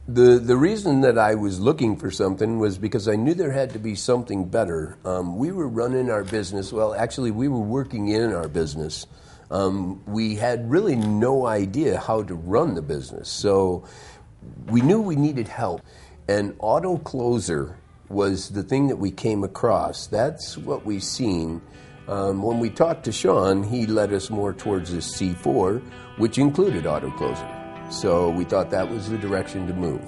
The reason that I was looking for something was because I knew there had to be something better. We were running our business, well, actually we were working in our business. We had really no idea how to run the business, so we knew we needed help. And auto closer was the thing that we came across. That's what we seen. When we talked to Sean, he led us more towards this C4, which included auto closer. So we thought that was the direction to move.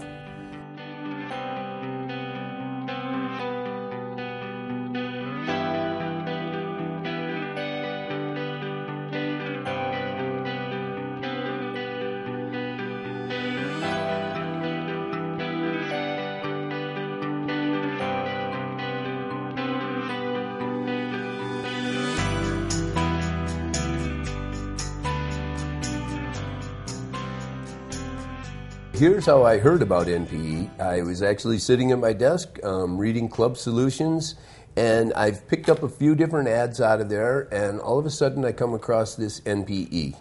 Here's how I heard about NPE. I was actually sitting at my desk reading Club Solutions, and I've picked up a few different ads out of there, and all of a sudden I come across this NPE.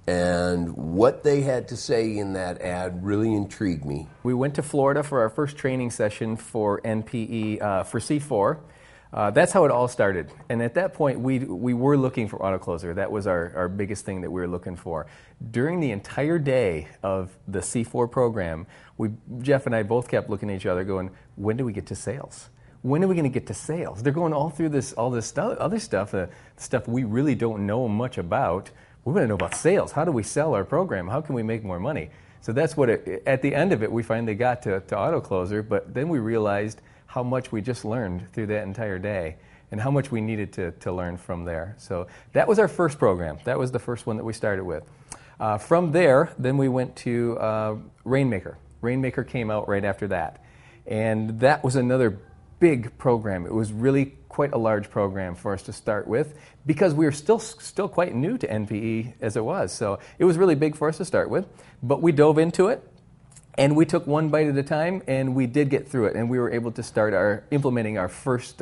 And what they had to say in that ad really intrigued me. We went to Florida for our first training session for NPE for C4. That's how it all started. And at that point, we were looking for autocloser. That was our biggest thing that we were looking for. During the entire day of the C4 program, Jeff and I both kept looking at each other going, when do we get to sales? When are we going to get to sales? They're going all through all this other stuff, stuff we really don't know much about. We want to know about sales. How do we sell our program? How can we make more money? So that's what at the end of it, we finally got to autocloser, but then we realized how much we just learned through that entire day and how much we needed to learn from there. So that was our first program. That was the first one that we started with. From there, then we went to Rainmaker. Rainmaker came out right after that. And that was another big program. It was really quite a large program for us to start with because we were still quite new to NPE as it was. So it was really big for us to start with. But we dove into it. And we took one bite at a time, and we did get through it, and we were able to start implementing our first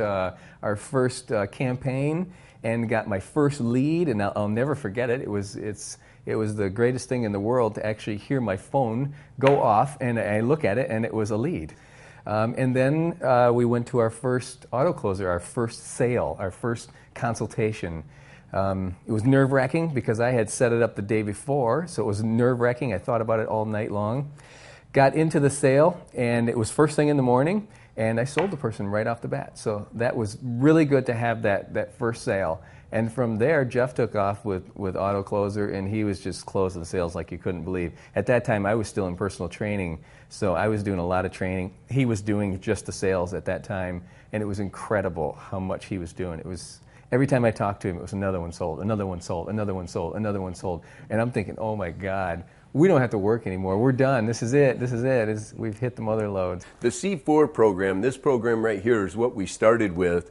campaign, and got my first lead, and I'll never forget it. It was the greatest thing in the world to actually hear my phone go off, and I look at it, and it was a lead. And then we went to our first autocloser, our first sale, our first consultation. It was nerve-wracking because I had set it up the day before, so it was nerve-wracking. I thought about it all night long. Got into the sale, and it was first thing in the morning, and I sold the person right off the bat. So that was really good to have that first sale. And from there, Jeff took off with autocloser, and he was just closing sales like you couldn't believe. At that time, I was still in personal training, so I was doing a lot of training. He was doing just the sales at that time, and it was incredible how much he was doing. It was every time I talked to him, it was another one sold, another one sold, another one sold, another one sold. And I'm thinking, oh my God, we don't have to work anymore. We're done. This is it. We've hit the Motherlode. The C4 program, this program right here is what we started with.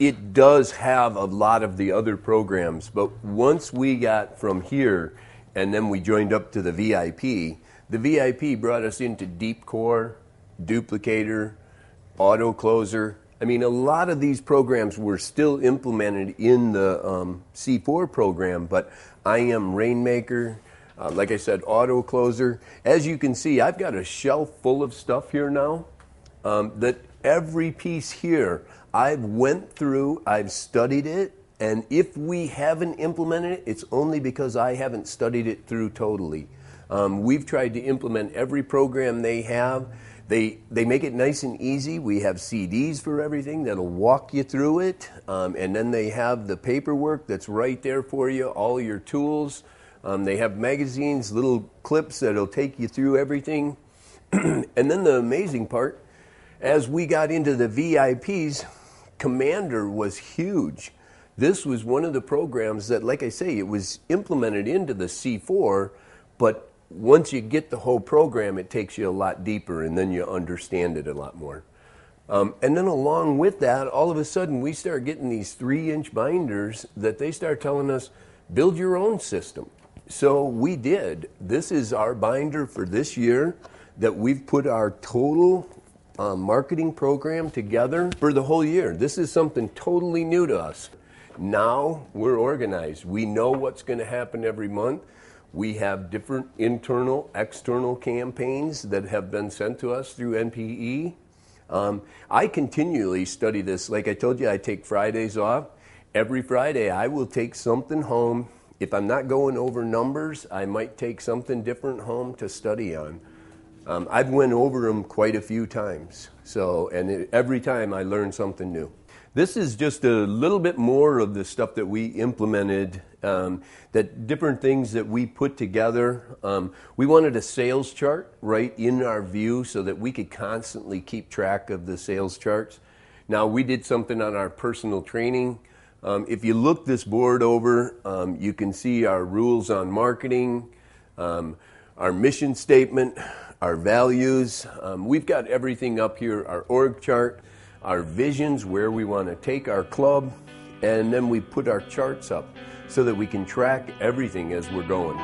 It does have a lot of the other programs, but once we got from here and then we joined up to the VIP brought us into Deep Core, Duplicator, Autocloser. I mean, a lot of these programs were still implemented in the C4 program, but IM Rainmaker, like I said, Autocloser. As you can see, I've got a shelf full of stuff here now that every piece here, I've went through, I've studied it, and if we haven't implemented it, it's only because I haven't studied it through totally. We've tried to implement every program they have. They make it nice and easy. We have CDs for everything that'll walk you through it, and then they have the paperwork that's right there for you, all your tools. They have magazines, little clips that'll take you through everything. And then the amazing part, as we got into the VIPs, Commander was huge. This was one of the programs that, like I say, it was implemented into the C4, but once you get the whole program, it takes you a lot deeper, and then you understand it a lot more. And then along with that, all of a sudden, we start getting these 3-inch binders that they start telling us, build your own system. So we did. This is our binder for this year that we've put our total marketing program together for the whole year. This is something totally new to us. Now we're organized. We know what's going to happen every month. We have different internal, external campaigns that have been sent to us through NPE. I continually study this. Like I told you, I take Fridays off. Every Friday, I will take something home. If I'm not going over numbers, I might take something different home to study on. I've went over them quite a few times. Every time I learn something new. This is just a little bit more of the stuff that we implemented, that different things that we put together. We wanted a sales chart right in our view so that we could constantly keep track of the sales charts. Now, we did something on our personal training. If you look this board over, you can see our rules on marketing, our mission statement, our values. We've got everything up here, our org chart, our visions, where we want to take our club, and then we put our charts up so that we can track everything as we're going.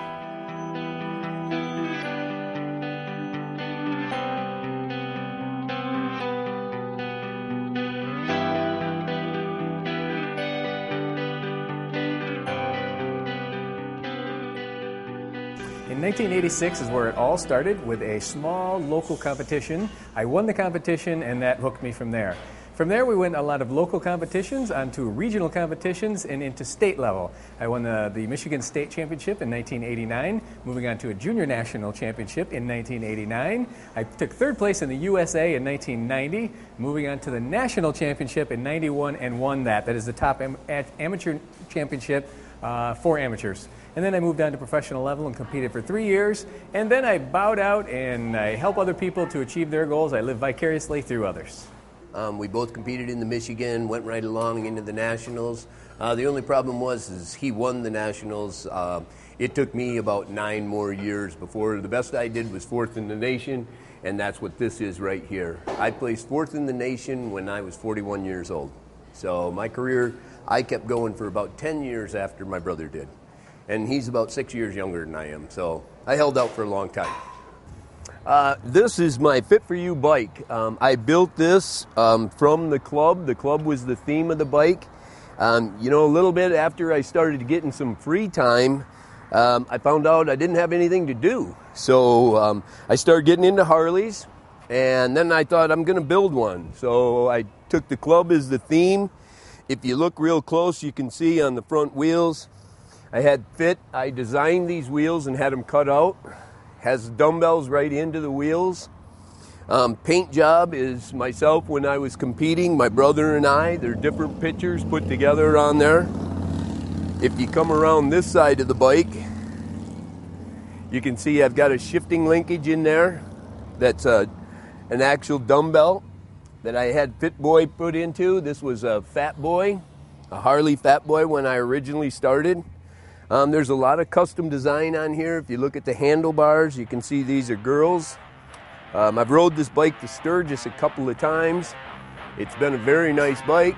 In 1986 is where it all started, with a small local competition. I won the competition, and that hooked me from there. From there, we went a lot of local competitions onto regional competitions and into state level. I won the Michigan State Championship in 1989, moving on to a Junior National Championship in 1989. I took third place in the USA in 1990, moving on to the National Championship in 91 and won that. That is the top amateur championship for amateurs. And then I moved on to professional level and competed for 3 years. And then I bowed out and I help other people to achieve their goals. I live vicariously through others. We both competed in the Michigan, went right along into the Nationals. The only problem is he won the Nationals. It took me about 9 more years before. The best I did was 4th in the nation, and that's what this is right here. I placed 4th in the nation when I was 41 years old. So my career, I kept going for about 10 years after my brother did. And he's about 6 years younger than I am, so I held out for a long time. This is my Fit For You bike. I built this from the club. The club was the theme of the bike. A little bit after I started getting some free time, I found out I didn't have anything to do. So I started getting into Harleys, and then I thought I'm going to build one. So I took the club as the theme. If you look real close, you can see on the front wheels, I had fit. I designed these wheels and had them cut out. Has dumbbells right into the wheels. Paint job is myself when I was competing, my brother and I. They're different pictures put together on there. If you come around this side of the bike, you can see I've got a shifting linkage in there. That's an actual dumbbell that I had Fit Boy put into. This was a Fat Boy, a Harley Fat Boy when I originally started. There's a lot of custom design on here. If you look at the handlebars, you can see these are girls. I've rode this bike to Sturgis a couple of times. It's been a very nice bike.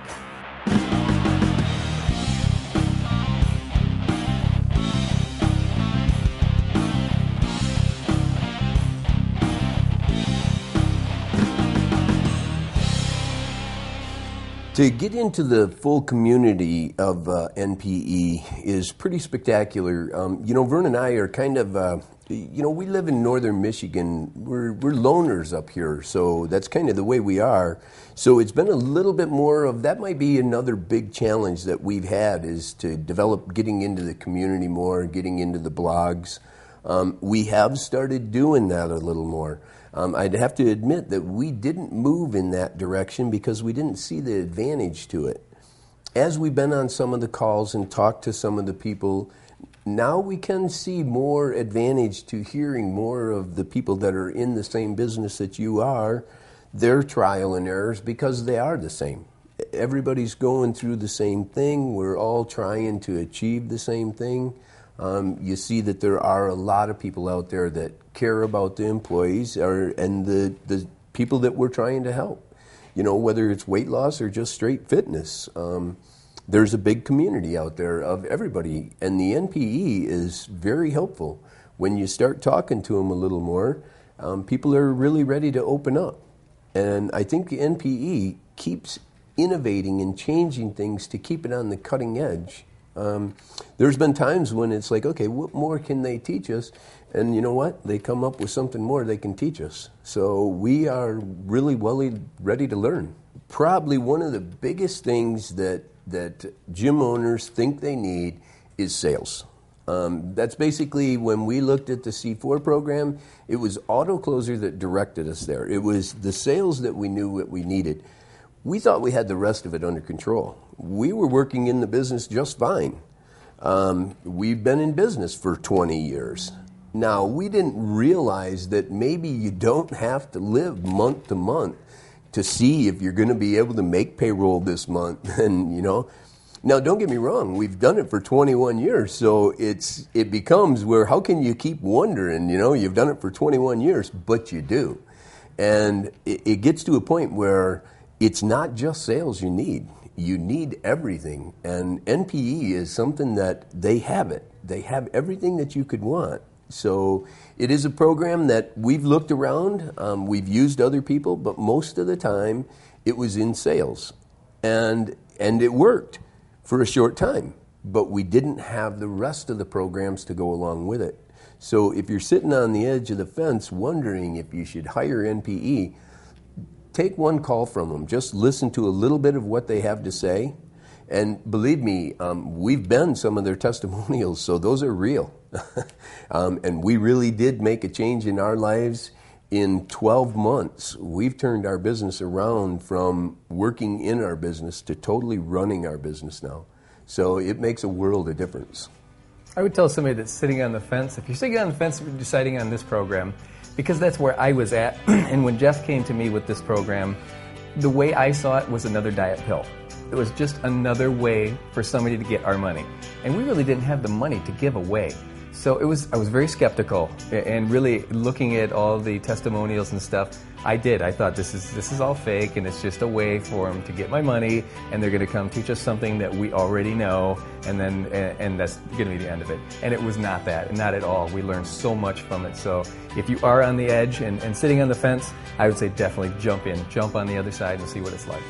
To get into the full community of NPE is pretty spectacular. Vern and I are kind of, we live in northern Michigan. We're loners up here, so that's kind of the way we are. So it's been a little bit more of, that might be another big challenge that we've had, is to develop getting into the community more, getting into the blogs. We have started doing that a little more. I'd have to admit that we didn't move in that direction because we didn't see the advantage to it. As we've been on some of the calls and talked to some of the people, now we can see more advantage to hearing more of the people that are in the same business that you are, their trial and errors, because they are the same. Everybody's going through the same thing. We're all trying to achieve the same thing. You see that there are a lot of people out there that care about the employees and the people that we're trying to help. Whether it's weight loss or just straight fitness. There's a big community out there of everybody, and the NPE is very helpful. When you start talking to them a little more, people are really ready to open up. And I think the NPE keeps innovating and changing things to keep it on the cutting edge There's been times when it's like, okay, what more can they teach us? And you know what? They come up with something more they can teach us. So we are really ready to learn. Probably one of the biggest things that gym owners think they need is sales. That's basically when we looked at the C4 program, it was Auto Closer that directed us there. It was the sales that we knew what we needed. We thought we had the rest of it under control. We were working in the business just fine. We've been in business for 20 years. Now, we didn't realize that maybe you don't have to live month to month to see if you're going to be able to make payroll this month. And, you know, now don't get me wrong, we've done it for 21 years, so it becomes where how can you keep wondering, you know, you've done it for 21 years, but you do. And it gets to a point where it's not just sales you need. You need everything. And NPE is something that they have it. They have everything that you could want. So it is a program that we've looked around, we've used other people, but most of the time it was in sales. And it worked for a short time, but we didn't have the rest of the programs to go along with it. So if you're sitting on the edge of the fence wondering if you should hire NPE, take one call from them. Just listen to a little bit of what they have to say. And believe me, we've been some of their testimonials, so those are real. And we really did make a change in our lives. In 12 months, we've turned our business around from working in our business to totally running our business now. So it makes a world of difference. I would tell somebody that's sitting on the fence, if you're sitting on the fence deciding on this program, because that's where I was at, and when Jeff came to me with this program, the way I saw it was another diet pill. It was just another way for somebody to get our money. And we really didn't have the money to give away. So I was very skeptical, and really looking at all the testimonials and stuff, I thought this is all fake, and it's just a way for them to get my money, and they're going to come teach us something that we already know, and that's going to be the end of it. And it was not that, not at all. We learned so much from it. So if you are on the edge and sitting on the fence, I would say definitely jump on the other side and see what it's like.